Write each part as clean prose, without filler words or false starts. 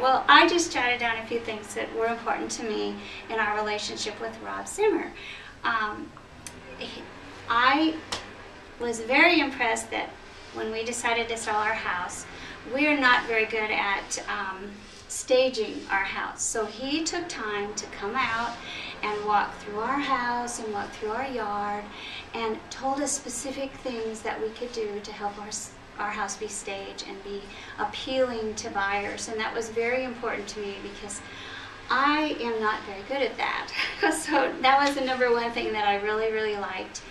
Well, I just jotted down a few things that were important to me in our relationship with Rob Zwemmer. I was very impressed that when we decided to sell our house, we're not very good at staging our house. So he took time to come out and walk through our house and walk through our yard and told us specific things that we could do to help our house be staged and be appealing to buyers. And that was very important to me because I am not very good at that. So that was the number one thing that I really, really liked.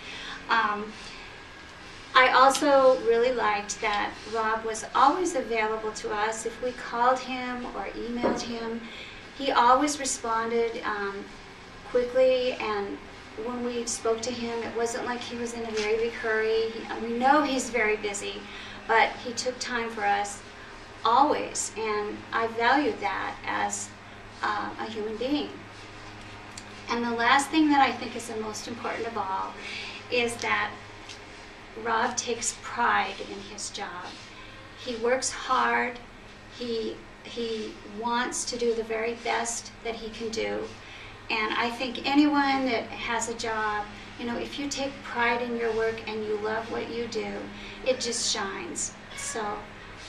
I also really liked that Rob was always available to us. If we called him or emailed him, he always responded quickly, and when we spoke to him, it wasn't like he was in a very big hurry. We know he's very busy, but he took time for us always, and I valued that as a human being. And the last thing that I think is the most important of all is that Rob takes pride in his job. He works hard. He wants to do the very best that he can do. And I think anyone that has a job, you know, if you take pride in your work and you love what you do, it just shines. So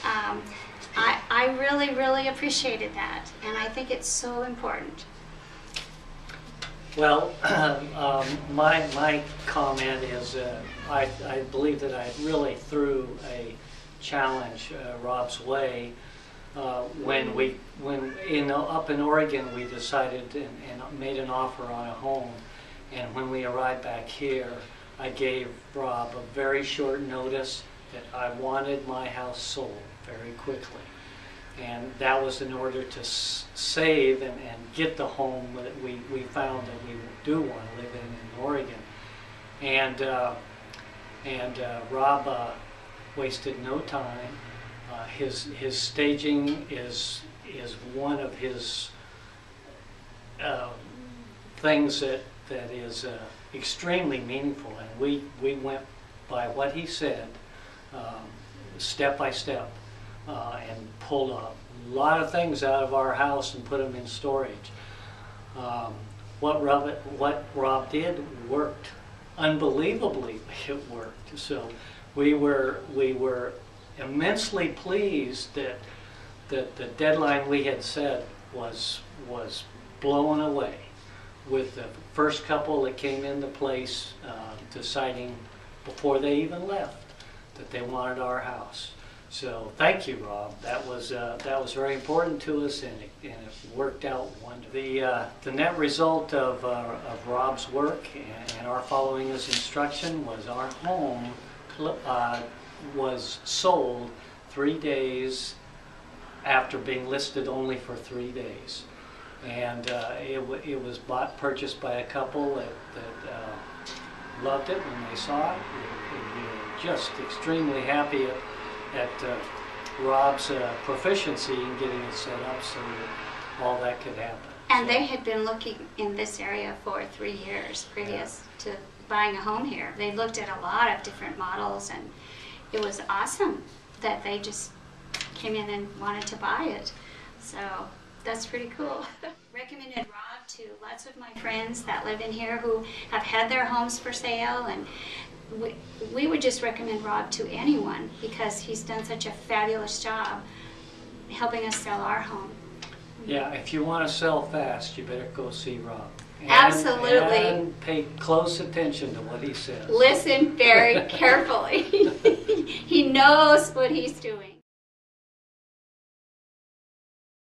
I really, really appreciated that, and I think it's so important. Well, my comment is I believe that I really threw a challenge Rob's way when up in Oregon we decided and made an offer on a home, and when we arrived back here, I gave Rob a very short notice that I wanted my house sold very quickly. And that was in order to save and get the home that we found that we do want to live in Oregon. And Rob wasted no time. His staging is one of his things that is extremely meaningful, and we went by what he said, step by step. And pulled a lot of things out of our house and put them in storage. What Rob did worked. Unbelievably, it worked. So we were immensely pleased that the deadline we had set was blown away, with the first couple that came into place deciding before they even left that they wanted our house. So thank you, Rob. That was very important to us, and it worked out wonderfully. The net result of Rob's work and our following his instruction was our home was sold 3 days after being listed only for 3 days, and it was purchased by a couple that loved it when they saw it. We were just extremely happy at Rob's proficiency in getting it set up so that all that could happen. And they had been looking in this area for 3 years previous to buying a home here. They looked at a lot of different models, and it was awesome that they just came in and wanted to buy it. So that's pretty cool. Recommended Rob to lots of my friends that live in here who have had their homes for sale, and we would just recommend Rob to anyone because he's done such a fabulous job helping us sell our home. Yeah, if you want to sell fast, you better go see Rob. Absolutely. And pay close attention to what he says. Listen very carefully. He knows what he's doing.